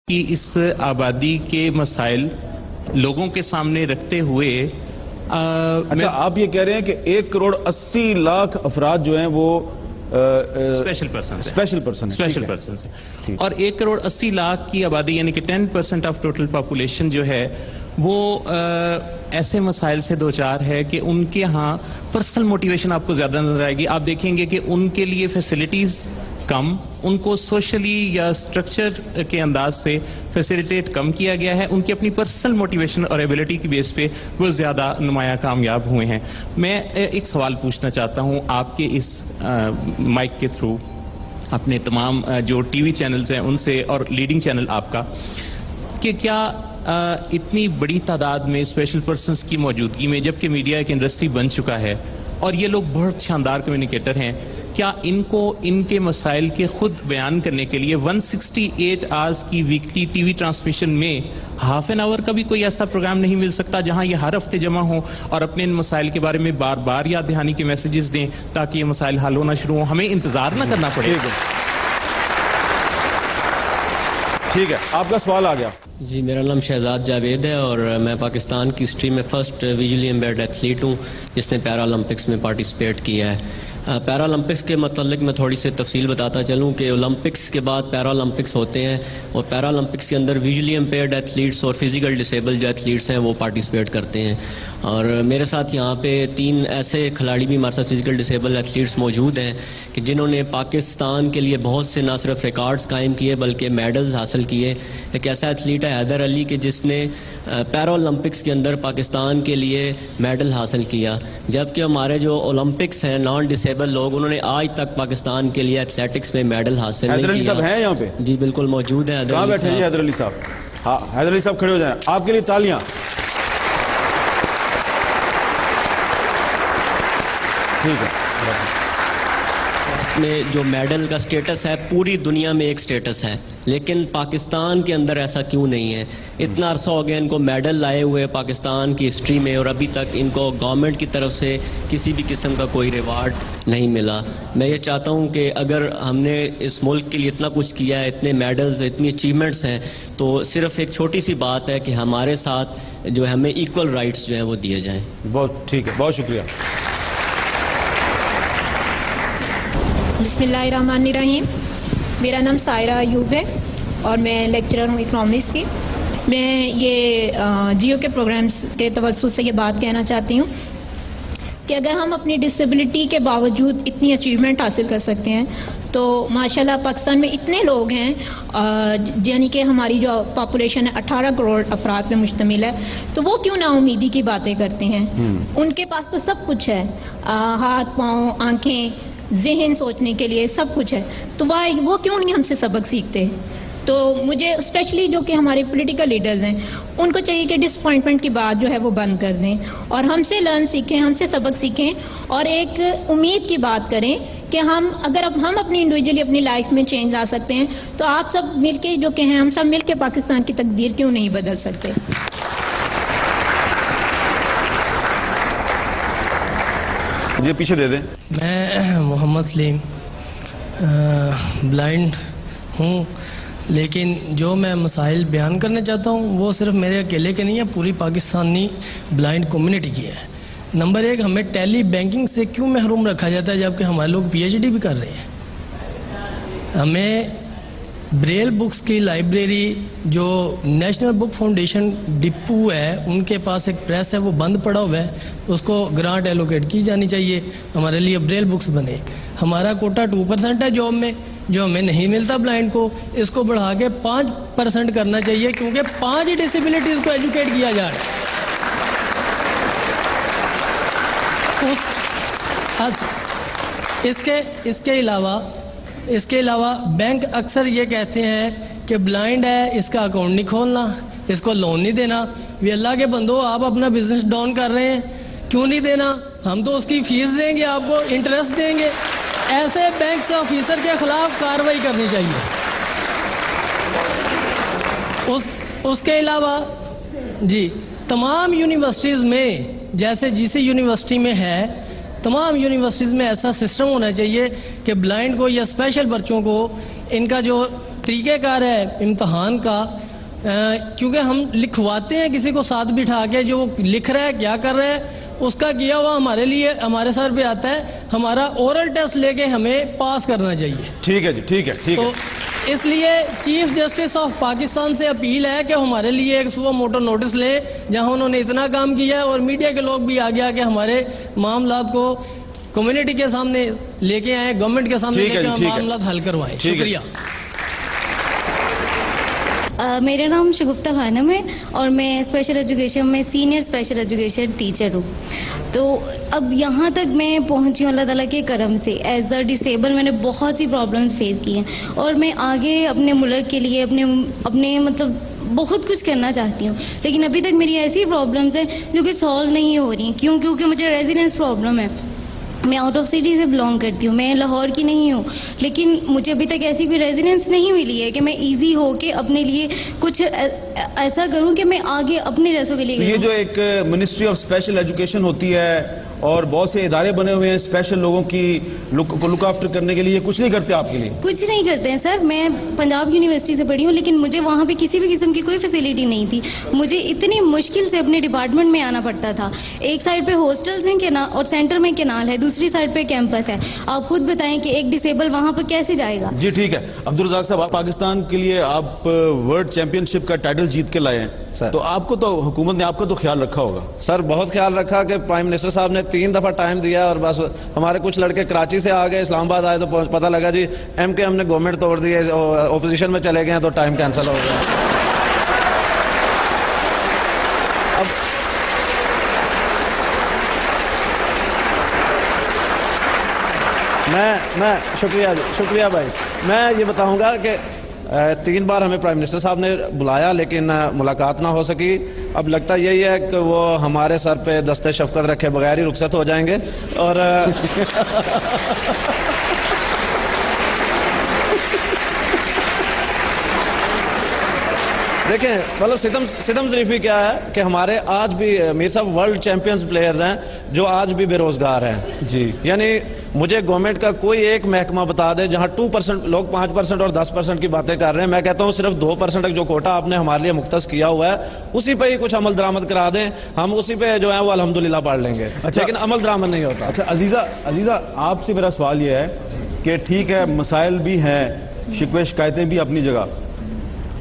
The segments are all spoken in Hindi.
कि इस आबादी के मसाइल लोगों के सामने रखते हुए अच्छा, आप ये कह रहे हैं कि 1,80,00,000 अफराद जो हैं वो स्पेशल पर्सन है और 1,80,00,000 की आबादी यानी कि 10% ऑफ टोटल पॉपुलेशन जो है वो ऐसे मसाइल से दो चार है कि उनके यहाँ पर्सनल मोटिवेशन आपको ज्यादा नजर आएगी। आप देखेंगे कि उनके लिए फैसिलिटीज कम, उनको सोशली या स्ट्रक्चर के अंदाज से फैसिलिटेट कम किया गया है, उनकी अपनी पर्सनल मोटिवेशन और एबिलिटी की बेस पे वो ज़्यादा नुमाया कामयाब हुए हैं। मैं एक सवाल पूछना चाहता हूँ आपके इस माइक के थ्रू अपने तमाम जो टीवी चैनल्स हैं उनसे और लीडिंग चैनल आपका, कि क्या इतनी बड़ी तादाद में स्पेशल पर्सनस की मौजूदगी में, जबकि मीडिया एक इंडस्ट्री बन चुका है और ये लोग बहुत शानदार कम्युनिकेटर हैं, क्या इनको इनके मसाइल के खुद बयान करने के लिए 168 आवर्स की वीकली टीवी ट्रांसमिशन में हाफ एन आवर का भी कोई ऐसा प्रोग्राम नहीं मिल सकता जहां ये हर हफ्ते जमा हो और अपने इन मसाइल के बारे में बार बार याद दहानी के मैसेजेस दें ताकि ये मसाइल हल होना शुरू हो, हमें इंतजार ना करना पड़े। ठीक है, आपका सवाल आ गया। जी, मेरा नाम शहजाद जावेद है और मैं पाकिस्तान की हिस्ट्री में फर्स्ट विजुअली इम्पेयर्ड एथलीट हूँ जिसने पैरा ओलंपिक्स में पार्टिसिपेट किया है। पैरा ओलंपिक्स के मतलब मैं थोड़ी सी तफसील बताता चलूँ कि ओलंपिक्स के बाद पैरा ओलंपिक्स होते हैं और पैरा ओलंपिक्स के अंदर विजुअली इम्पेयर्ड एथलीट्स और फिजिकल डिसेबल जो एथलीट्स हैं वो पार्टिसिपेट करते हैं। और मेरे साथ यहाँ पे 3 ऐसे खिलाड़ी भी हमारे साथ फिजिकल डिसेबल एथलीट्स मौजूद हैं कि जिन्होंने पाकिस्तान के लिए बहुत से ना सिर्फ रिकॉर्ड्स कायम किए बल्कि मेडल्स हासिल किए। एक ऐसा एथलीट है हैदर अली कि जिसने पैरा ओलंपिक्स के अंदर पाकिस्तान के लिए मेडल हासिल किया, जबकि हमारे जो ओलंपिक्स हैं नॉन डिसेबल लोग, उन्होंने आज तक पाकिस्तान के लिए एथलेटिक्स में मेडल हासिल नहीं किया। हैदर अली साहब हैं यहाँ पे? जी बिल्कुल मौजूद है। कहाँ बैठे हैं हैदर अली साहब? हाँ, हैदर अली साहब खड़े हो जाएं, आपके लिए तालियां। ठीक है, इसमें जो मेडल का स्टेटस है पूरी दुनिया में एक स्टेटस है, लेकिन पाकिस्तान के अंदर ऐसा क्यों नहीं है? इतना अरसा हो गया इनको मेडल लाए हुए पाकिस्तान की हिस्ट्री में और अभी तक इनको गवर्नमेंट की तरफ से किसी भी किस्म का कोई रिवार्ड नहीं मिला। मैं ये चाहता हूँ कि अगर हमने इस मुल्क के लिए इतना कुछ किया है, इतने मेडल्स, इतनी अचीवमेंट्स हैं, तो सिर्फ एक छोटी सी बात है कि हमारे साथ जो है हमें इक्वल राइट्स जो हैं वो दिए जाएँ। बहुत ठीक है, बहुत शुक्रिया। बिस्मिल्लाहिर्रहमानिर्रहीम। मेरा नाम सायरा अयूब है और मैं लेक्चरर हूँ इकनॉमिक्स की। मैं ये जियो के प्रोग्राम्स के तवज्जुह से ये बात कहना चाहती हूँ कि अगर हम अपनी डिसेबिलिटी के बावजूद इतनी अचीवमेंट हासिल कर सकते हैं तो माशाल्लाह पाकिस्तान में इतने लोग हैं, यानी कि हमारी जो पॉपुलेशन है 18 करोड़ अफराद पे मुश्तमिल है, तो वो क्यों ना उम्मीदी की बातें करते हैं? उनके पास तो सब कुछ है, हाथ पाँव आँखें ज़हन सोचने के लिए सब कुछ है, तो वो क्यों नहीं हमसे सबक सीखते? तो मुझे स्पेशली जो कि हमारे पॉलिटिकल लीडर्स हैं उनको चाहिए कि डिसअपॉइंटमेंट की बात जो है वो बंद कर दें और हमसे लर्न सीखें, हमसे सबक सीखें और एक उम्मीद की बात करें कि अगर हम अपनी इंडिविजुअली अपनी लाइफ में चेंज ला सकते हैं तो आप सब मिलके जो कि हैं, हम सब मिलके पाकिस्तान की तकदीर क्यों नहीं बदल सकते? ये पीछे दे दें। मैं मोहम्मद सलीम ब्लाइंड हूँ, लेकिन जो मैं मसाइल बयान करना चाहता हूँ वो सिर्फ मेरे अकेले के नहीं है, पूरी पाकिस्तानी ब्लाइंड कम्युनिटी की है। नंबर 1, हमें टेली बैंकिंग से क्यों महरूम रखा जाता है जबकि हमारे लोग PhD भी कर रहे हैं? हमें ब्रेल बुक्स की लाइब्रेरी जो नेशनल बुक फाउंडेशन डिपू है उनके पास एक प्रेस है वो बंद पड़ा हुआ है, उसको ग्रांट एलोकेट की जानी चाहिए, हमारे लिए ब्रेल बुक्स बने। हमारा कोटा 2% है जॉब में जो हमें नहीं मिलता ब्लाइंड को, इसको बढ़ा के 5% करना चाहिए क्योंकि 5 डिसेबिलिटीज को एजुकेट किया जा रहा है। इसके अलावा बैंक अक्सर ये कहते हैं कि ब्लाइंड है इसका अकाउंट नहीं खोलना, इसको लोन नहीं देना। वे अल्लाह के बंदो, आप अपना बिजनेस डाउन कर रहे हैं, क्यों नहीं देना? हम तो उसकी फीस देंगे, आपको इंटरेस्ट देंगे। ऐसे बैंक से ऑफिसर के खिलाफ कार्रवाई करनी चाहिए। उसके अलावा जी तमाम यूनिवर्सिटीज़ में, जैसे GC यूनिवर्सिटी में है, तमाम यूनिवर्सिटीज़ में ऐसा सिस्टम होना चाहिए कि ब्लाइंड को या स्पेशल बच्चों को इनका जो तरीक़ेकार है इम्तहान का, क्योंकि हम लिखवाते हैं किसी को साथ बिठा के, जो लिख रहा है क्या कर रहा है उसका किया हुआ हमारे लिए हमारे सर पे आता है, हमारा ओरल टेस्ट लेके हमें पास करना चाहिए। ठीक है जी, ठीक है, ठीक है। तो इसलिए चीफ जस्टिस ऑफ पाकिस्तान से अपील है कि हमारे लिए एक सुबह मोटर नोटिस ले, जहां उन्होंने इतना काम किया है, और मीडिया के लोग भी आगे आके हमारे मामलात को कम्युनिटी के सामने लेके आए, गवर्नमेंट के सामने लेके मामला हल करवाएं। शुक्रिया। मेरा नाम शगुफ्ता खानम है और मैं स्पेशल एजुकेशन में सीनियर स्पेशल एजुकेशन टीचर हूँ। तो अब यहाँ तक मैं पहुँची हूँ अल्लाह ताला के करम से। एज अ डिसेबल मैंने बहुत सी प्रॉब्लम्स फेस की हैं और मैं आगे अपने मुल्क के लिए अपने मतलब बहुत कुछ करना चाहती हूँ, लेकिन अभी तक मेरी ऐसी प्रॉब्लम्स हैं जो कि सॉल्व नहीं हो रही। क्यों? क्योंकि मुझे रेजिडेंस प्रॉब्लम है। मैं आउट ऑफ सिटी से बिलोंग करती हूँ, मैं लाहौर की नहीं हूँ, लेकिन मुझे अभी तक ऐसी कोई रेजिडेंस नहीं मिली है कि मैं इजी हो के अपने लिए कुछ ऐसा करूँ कि मैं आगे अपने जैसों के लिए। ये जो एक मिनिस्ट्री ऑफ स्पेशल एजुकेशन होती है और बहुत से इदारे बने हुए हैं स्पेशल लोगों की लुक आफ्टर करने के लिए, कुछ नहीं करते आपके लिए? कुछ नहीं करते हैं सर। मैं पंजाब यूनिवर्सिटी से पढ़ी हूँ, लेकिन मुझे वहाँ पे किसी भी किस्म की कोई फैसिलिटी नहीं थी। मुझे इतनी मुश्किल से अपने डिपार्टमेंट में आना पड़ता था। एक साइड पे हॉस्टल्स हैं और सेंटर में कैनाल है, दूसरी साइड पे कैंपस है। आप खुद बताएं कि एक डिसेबल वहाँ पर कैसे जाएगा? जी ठीक है। अब्दुल रज़ाक साहब, आप पाकिस्तान के लिए आप वर्ल्ड चैंपियनशिप का टाइटल जीत के लाए हैं सर, तो आपको तो हुकूमत ने आपका तो ख्याल रखा होगा? सर बहुत ख्याल रखा कि प्राइम मिनिस्टर साहब ने 3 दफा टाइम दिया और बस हमारे कुछ लड़के कराची से आ गए, इस्लामाबाद आए तो पता लगा जी MK हमने गवर्नमेंट तोड़ दी है, ओपोजिशन में चले गए तो टाइम कैंसिल हो गया। अब मैं शुक्रिया भाई। मैं ये बताऊंगा कि 3 बार हमें प्राइम मिनिस्टर साहब ने बुलाया लेकिन मुलाकात ना हो सकी। अब लगता यही है कि वो हमारे सर पे दस्ते शफकत रखे बगैर ही रुखसत हो जाएंगे और देखें मतलब सितम शरीफी क्या है कि हमारे आज भी मीर साहब वर्ल्ड चैंपियंस प्लेयर्स हैं जो आज भी बेरोजगार हैं जी। यानी मुझे गवर्नमेंट का कोई एक महकमा बता दे जहां 2% लोग 5% और 10% की बातें कर रहे हैं। मैं कहता हूं सिर्फ 2% जो कोटा आपने हमारे लिए मुख्तस किया हुआ है उसी पे ही कुछ अमल दरामद करा दें, हम उसी पे जो है वो अल्हम्दुलिल्लाह पढ़ लेंगे। अच्छा, लेकिन अमल दरामद नहीं होता। अच्छा अजीजा आपसे मेरा सवाल यह है कि ठीक है मसाइल भी हैं, शिकवे शिकायतें भी अपनी जगह,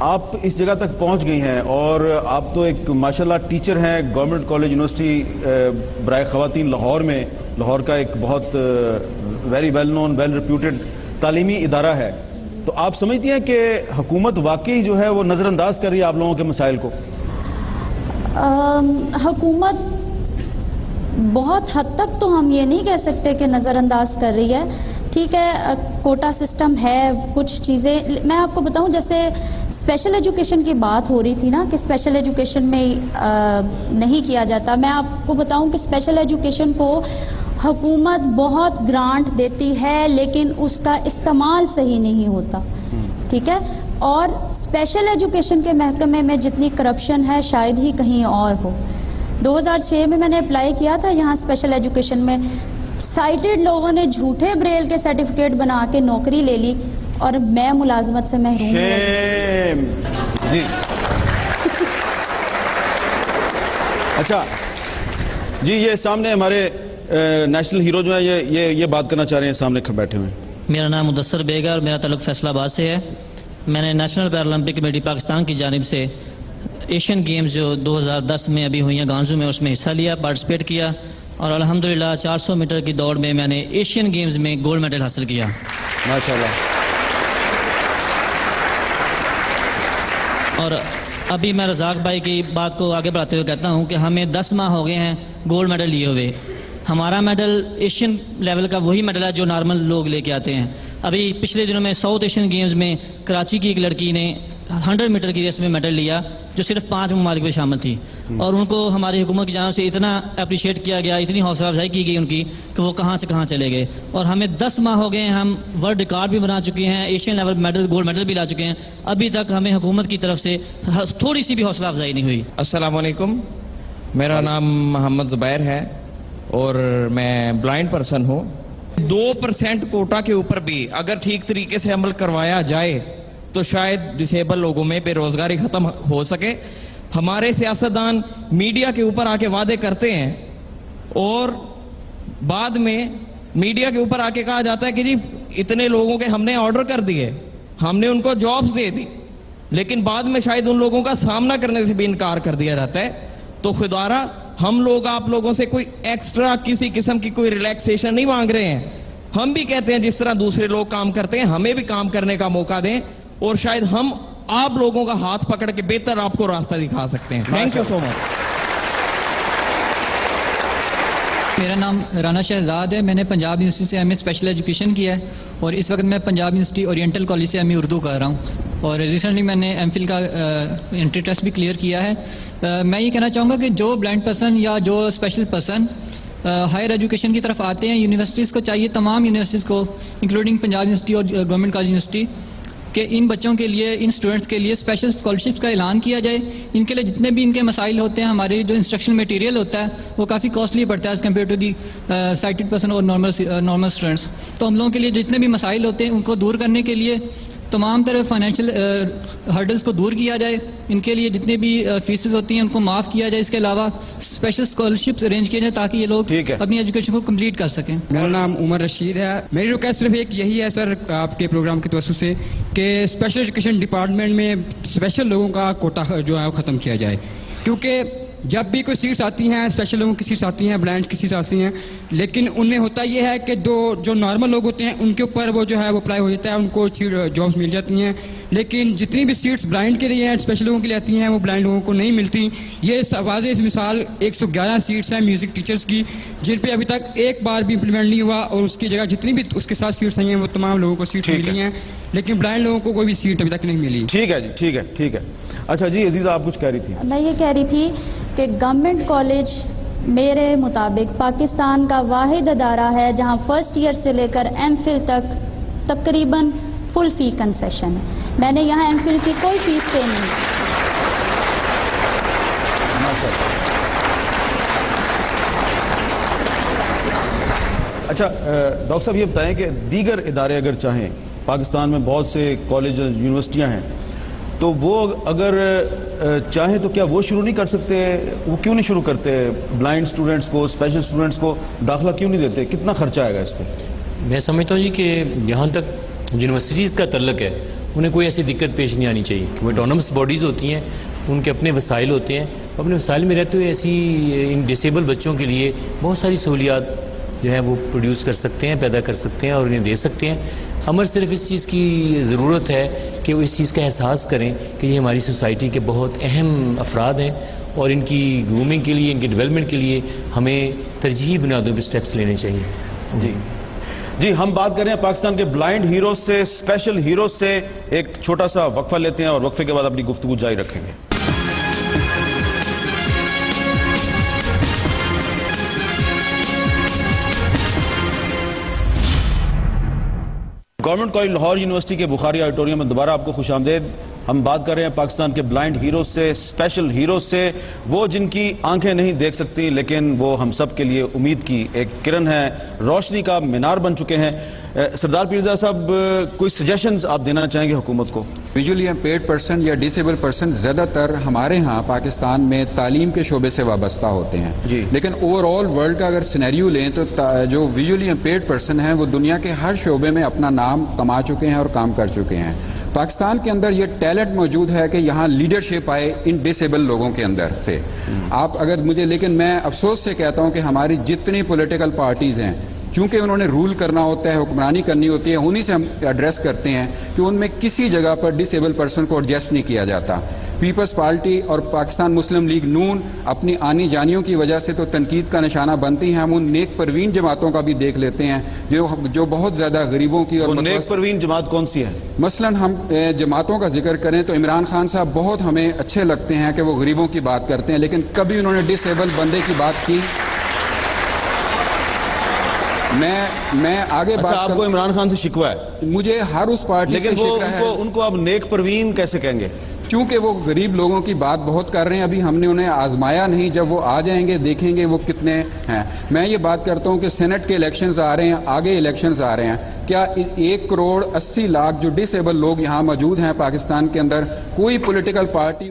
आप इस जगह तक पहुंच गई हैं और आप तो एक माशाल्लाह टीचर हैं गवर्नमेंट कॉलेज यूनिवर्सिटी बराए ख़वातीन लाहौर में। लाहौर का एक बहुत very well known well reputed तालीमी इदारा है। तो आप समझती हैं कि हुकूमत वाकई जो है वो नज़रअंदाज कर रही है आप लोगों के मसाइल को? हुकूमत बहुत हद तक तो हम ये नहीं कह सकते कि नज़रअंदाज कर रही है। ठीक है, कोटा सिस्टम है, कुछ चीज़ें मैं आपको बताऊं, जैसे स्पेशल एजुकेशन की बात हो रही थी ना कि स्पेशल एजुकेशन में नहीं किया जाता। मैं आपको बताऊं कि स्पेशल एजुकेशन को हुकूमत बहुत ग्रांट देती है लेकिन उसका इस्तेमाल सही नहीं होता। ठीक है, और स्पेशल एजुकेशन के महकमे में जितनी करप्शन है शायद ही कहीं और हो। 2006 में मैंने अप्लाई किया था यहाँ स्पेशल एजुकेशन में, साइटेड लोगों ने झूठे ब्रेल के सर्टिफिकेट बना के नौकरी ले ली और मैं मुलाजमत से महरूम जी। अच्छा जी, ये सामने हमारे नेशनल हीरो जो है ये बात करना चाह रहे हैं, सामने बैठे हुए। मेरा नाम मुदस्सर बेग है और मेरा ताल्लुक फैसलाबाद से है। मैंने नेशनल पैरालंपिक कमेटी पाकिस्तान की जानिब से एशियन गेम्स जो 2010 में अभी हुई हैं गांजू में, उसमें हिस्सा लिया, पार्टिसिपेट किया और अल्हम्दुलिल्लाह 400 मीटर की दौड़ में मैंने एशियन गेम्स में गोल्ड मेडल हासिल किया। माशाल्लाह। और अभी मैं रज़ाक भाई की बात को आगे बढ़ाते हुए कहता हूं कि हमें 10 माह हो गए हैं गोल्ड मेडल लिए हुए। हमारा मेडल एशियन लेवल का वही मेडल है जो नॉर्मल लोग लेके आते हैं। अभी पिछले दिनों में साउथ एशियन गेम्स में कराची की एक लड़की ने 100 मीटर की रेस में मेडल लिया जो सिर्फ 5 ममालिक में शामिल थी और उनको हमारी हुकूमत की जानब से इतना अप्रिशिएट किया गया, इतनी हौसला अफजाई की गई उनकी कि वो कहाँ से कहाँ चले गए। और हमें 10 माह हो गए, हम वर्ल्ड रिकॉर्ड भी बना चुके हैं, Asian level medal gold medal भी ला चुके हैं। अभी तक हमें हुकूमत की तरफ से थोड़ी सी भी हौसला अफजाई नहीं हुई। अस्सलाम वालेकुम, मेरा नाम मोहम्मद ज़ुबैर है और मैं ब्लाइंड पर्सन हूँ। 2% कोटा के ऊपर भी अगर ठीक तरीके से अमल करवाया जाए तो शायद डिसेबल लोगों में बेरोजगारी खत्म हो सके। हमारे सियासतदान मीडिया के ऊपर आके वादे करते हैं और बाद में मीडिया के ऊपर आके कहा जाता है कि जी इतने लोगों के हमने ऑर्डर कर दिए, हमने उनको जॉब्स दे दी, लेकिन बाद में शायद उन लोगों का सामना करने से भी इनकार कर दिया जाता है। तो खुदारा हम लोग आप लोगों से कोई एक्स्ट्रा किसी किस्म की कोई रिलैक्सेशन नहीं मांग रहे हैं। हम भी कहते हैं जिस तरह दूसरे लोग काम करते हैं हमें भी काम करने का मौका दें और शायद हम आप लोगों का हाथ पकड़ के बेहतर आपको रास्ता दिखा सकते हैं। Thank you so much. मेरा नाम राना शहजाद है। मैंने पंजाब यूनिवर्सिटी से एमए स्पेशल एजुकेशन किया है और इस वक्त मैं पंजाब यूनिवर्सिटी ओरिएंटल कॉलेज से एमए उर्दू कर रहा हूँ और रिसेंटली मैंने एमफिल का एंट्री टेस्ट भी क्लियर किया है। मैं ये कहना चाहूँगा कि जो ब्लाइंड पर्सन या जो स्पेशल पर्सन हायर एजुकेशन की तरफ आते हैं, यूनिवर्सिटीज़ को चाहिए, तमाम यूनिवर्सिटीज़ को इंक्लूडिंग पंजाब यूनिवर्सिटी और गवर्नमेंट कॉलेज यूनिवर्सिटी, कि इन बच्चों के लिए, इन स्टूडेंट्स के लिए स्पेशल स्कॉलरशिप्स का ऐलान किया जाए। इनके लिए जितने भी इनके मसाइल होते हैं, हमारे जो इंस्ट्रक्शन मटेरियल होता है वो काफ़ी कॉस्टली पड़ता है as compare to the sighted person और नॉर्मल स्टूडेंट्स। तो हम लोगों के लिए जितने भी मसाइल होते हैं उनको दूर करने के लिए तमाम तरह फाइनेंशियल हर्डल्स को दूर किया जाए, इनके लिए जितने भी फीसेस होती हैं उनको माफ़ किया जाए। इसके अलावा स्पेशल स्कॉलरशिप्स अरेंज किए जाए ताकि ये लोग अपनी एजुकेशन को कंप्लीट कर सकें। मेरा नाम उमर रशीद है। मेरी रिक्वेस्ट सिर्फ एक यही है सर आपके प्रोग्राम की तवज्जो से कि स्पेशल एजुकेशन डिपार्टमेंट में स्पेशल लोगों का कोटा जो है वो ख़त्म किया जाए, क्योंकि जब भी कोई सीट्स आती हैं, स्पेशल लोगों की सीट्स आती हैं, ब्लाइंड्स की सीट्स आती हैं, लेकिन उनमें होता ये है कि जो नॉर्मल लोग होते हैं उनके ऊपर वो जो है वो अप्लाई हो जाता है, उनको जॉब्स मिल जाती हैं। लेकिन जितनी भी सीट्स ब्लाइंड के लिए हैं, स्पेशल लोगों के लिए आती हैं, वो ब्लाइंड लोगों को नहीं मिलती। ये वाज़ेह मिसाल 111 सीट्स हैं म्यूज़िक टीचर्स की, जिन पे अभी तक एक बार भी इम्प्लीमेंट नहीं हुआ और उसकी जगह जितनी भी उसके साथ सीट्स आई हैं वो तमाम लोगों को सीट्स मिली हैं, लेकिन ब्लाइंड लोगों को कोई भी सीट अभी तक नहीं मिली। ठीक है जी, ठीक है, ठीक है। अच्छा जी अजीज़ा, आप कुछ कह रही थी? मैं ये कह रही थी कि गवर्नमेंट कॉलेज मेरे मुताबिक पाकिस्तान का वाहिद अदारा है जहाँ फर्स्ट ईयर से लेकर एमफिल तक तकरीबन फुल फ़ी कंसेशन है। मैंने यहाँ एमफिल की कोई फीस पे नहीं। अच्छा डॉक्टर साहब ये बताएं कि दीगर इदारे अगर चाहें, पाकिस्तान में बहुत से कॉलेज यूनिवर्सिटियां हैं, तो वो अगर चाहें तो क्या वो शुरू नहीं कर सकते? वो क्यों नहीं शुरू करते? ब्लाइंड स्टूडेंट्स को, स्पेशल स्टूडेंट्स को दाखिला क्यों नहीं देते? कितना खर्चा आएगा इस पर? मैं समझता हूँ जी कि यहाँ तक यूनिवर्सिटीज़ का तल्लक है, उन्हें कोई ऐसी दिक्कत पेश नहीं आनी चाहिए कि वो ऑटोनमस बॉडीज़ होती हैं, उनके अपने वसाइल होते हैं, अपने वसाइल में रहते हुए ऐसी इन डिसेबल बच्चों के लिए बहुत सारी सहूलियात जो है वो प्रोड्यूस कर सकते हैं, पैदा कर सकते हैं और उन्हें दे सकते हैं। हमें सिर्फ इस चीज़ की ज़रूरत है कि वो इस चीज़ का एहसास करें कि ये हमारी सोसाइटी के बहुत अहम अफराद हैं और इनकी ग्रूमिंग के लिए, इनके डेवलपमेंट के लिए हमें तरजीही बुनियादों पर स्टेप्स लेने चाहिए। जी जी, हम बात कर रहे हैं पाकिस्तान के ब्लाइंड हीरोज से, स्पेशल हीरोज से। एक छोटा सा वक्फा लेते हैं और वक्फे के बाद अपनी गुफ्तगू जारी रखेंगे। गवर्नमेंट कॉलेज लाहौर यूनिवर्सिटी के बुखारी ऑडिटोरियम में दोबारा आपको खुशामदेद। हम बात कर रहे हैं पाकिस्तान के ब्लाइंड हीरोज से, स्पेशल हीरोज से, वो जिनकी आंखें नहीं देख सकती लेकिन वो हम सब के लिए उम्मीद की एक किरण है, रोशनी का मीनार बन चुके हैं। सरदार पीरज़ादा साहब, कोई सजेशंस आप देना चाहेंगे हुकूमत को? विजुअली इम्पेयर्ड पर्सन या डिसेबल पर्सन ज़्यादातर हमारे यहाँ पाकिस्तान में तालीम के शोबे से वाबस्ता होते हैं, लेकिन ओवरऑल वर्ल्ड का अगर सिनेरियो लें तो जो विजुअली इम्पेयर्ड पर्सन हैं वो दुनिया के हर शोबे में अपना नाम कमा चुके हैं और काम कर चुके हैं। पाकिस्तान के अंदर ये टैलेंट मौजूद है कि यहाँ लीडरशिप आए इन डिसेबल लोगों के अंदर से। आप अगर मुझे, लेकिन मैं अफसोस से कहता हूँ कि हमारी जितनी पॉलिटिकल पार्टीज़ हैं, चूंकि उन्होंने रूल करना होता है, हुक्मरानी करनी होती है, उन्हीं से हम एड्रेस करते हैं कि उनमें किसी जगह पर डिसेबल पर्सन को एडजस्ट नहीं किया जाता। पीपल्स पार्टी और पाकिस्तान मुस्लिम लीग नून अपनी आनी जानियों की वजह से तो तनकीद का निशाना बनती हैं। हम उन नेक परवीन जमातों का भी देख लेते हैं जो बहुत ज़्यादा गरीबों की, और नेक परवीन जमात कौन सी है? मसलन हम जमातों का जिक्र करें तो इमरान खान साहब बहुत हमें अच्छे लगते हैं कि वो गरीबों की बात करते हैं, लेकिन कभी उन्होंने डिसेबल बंदे की बात की? मैं आगे बात। आपको इमरान खान से शिकवा है? मुझे हर उस पार्टी लेकिन वो उनको आप नेक परवीन कैसे कहेंगे? चूंकि वो गरीब लोगों की बात बहुत कर रहे हैं, अभी हमने उन्हें आजमाया नहीं, जब वो आ जाएंगे देखेंगे वो कितने हैं। मैं ये बात करता हूँ कि सेनेट के इलेक्शंस आ रहे हैं, आगे इलेक्शंस आ रहे हैं, क्या 1,80,00,000 जो डिसेबल लोग यहाँ मौजूद हैं पाकिस्तान के अंदर, कोई पॉलिटिकल पार्टी